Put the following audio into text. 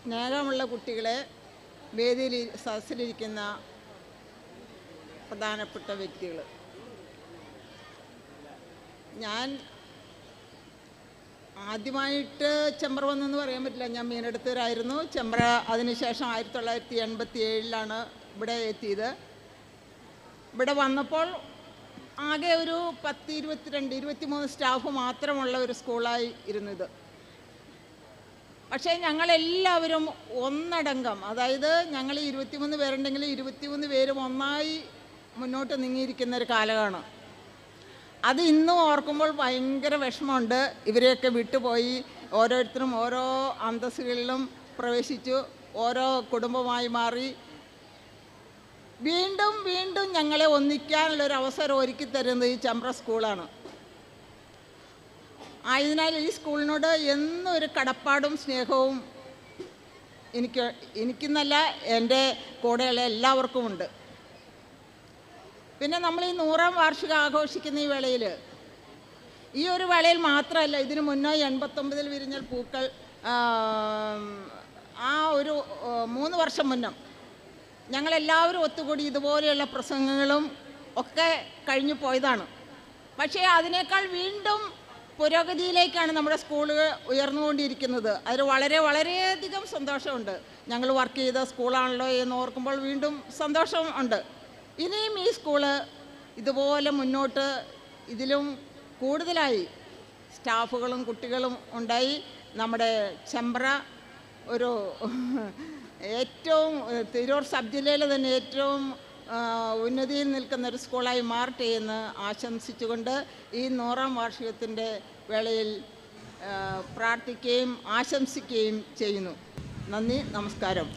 സ്നേഹമുള്ള കുട്ടികളെ, വേദിയിൽ സദസ്സിലിരിക്കുന്ന പ്രധാനപ്പെട്ട വ്യക്തികൾ, ഞാൻ ആദ്യമായിട്ട് ചെമ്പ്ര വന്നെന്ന് പറയാൻ പറ്റില്ല. ഞാൻ മീനെടുത്തവരായിരുന്നു. ചെമ്പ്ര അതിനുശേഷം 1987 ഇവിടെ എത്തിയത്. ഇവിടെ വന്നപ്പോൾ ആകെ ഒരു 10, 22, 23 സ്റ്റാഫ് മാത്രമുള്ള ഒരു സ്കൂളായി ഇരുന്നത്. പക്ഷേ ഞങ്ങളെല്ലാവരും ഒന്നടങ്കം, അതായത് ഞങ്ങൾ 23 പേരുണ്ടെങ്കിൽ 23 പേരും ഒന്നായി മുന്നോട്ട് നീങ്ങിയിരിക്കുന്ന ഒരു കാലമാണ്. അത് ഇന്നും ഓർക്കുമ്പോൾ ഭയങ്കര വിഷമമുണ്ട്. ഇവരെയൊക്കെ വിട്ടുപോയി, ഓരോരുത്തരും ഓരോ അന്തസ്സുകളിലും പ്രവേശിച്ചു, ഓരോ കുടുംബമായി മാറി. വീണ്ടും വീണ്ടും ഞങ്ങളെ ഒന്നിക്കാനുള്ളൊരു അവസരം ഒരുക്കി തരുന്നത് ഈ ചെമ്പ്ര സ്കൂളാണ്. ആയതിനാൽ ഈ സ്കൂളിനോട് എന്നും ഒരു കടപ്പാടും സ്നേഹവും എനിക്കെന്നല്ല, എൻ്റെ കൂടെയുള്ള എല്ലാവർക്കും ഉണ്ട്. പിന്നെ നമ്മൾ ഈ 100ാം വാർഷികം ആഘോഷിക്കുന്ന ഈ വേളയിൽ, ഈ ഒരു വേളയിൽ മാത്രമല്ല, ഇതിനു മുന്നേ 89 വിരിഞ്ഞ പൂക്കൾ, ആ ഒരു 3 വർഷം മുന്നേ ഞങ്ങളെല്ലാവരും ഒത്തുകൂടി ഇതുപോലെയുള്ള പ്രസംഗങ്ങളും ഒക്കെ കഴിഞ്ഞു പോയതാണ്. പക്ഷേ അതിനേക്കാൾ വീണ്ടും പുരോഗതിയിലേക്കാണ് നമ്മുടെ സ്കൂളുകൾ ഉയർന്നുകൊണ്ടിരിക്കുന്നത്. അതിൽ വളരെയധികം സന്തോഷമുണ്ട്. ഞങ്ങൾ വർക്ക് ചെയ്ത സ്കൂളാണല്ലോ എന്ന് ഓർക്കുമ്പോൾ വീണ്ടും സന്തോഷം ഉണ്ട്. ഇനിയും ഈ സ്കൂള് ഇതുപോലെ മുന്നോട്ട് ഇതിലും കൂടുതലായി സ്റ്റാഫുകളും കുട്ടികളും ഉണ്ടായി നമ്മുടെ ചെമ്പ്ര ഒരു ഏറ്റവും തിരൂർ സബ് ജില്ലയിൽ തന്നെ ഏറ്റവും ഉന്നതിയിൽ നിൽക്കുന്ന ഒരു സ്കൂളായി മാറട്ടെ എന്ന് ആശംസിച്ചുകൊണ്ട് ഈ 100ാം വാർഷികത്തിൻ്റെ വേളയിൽ പ്രാർത്ഥിക്കുകയും ആശംസിക്കുകയും ചെയ്യുന്നു. നന്ദി, നമസ്കാരം.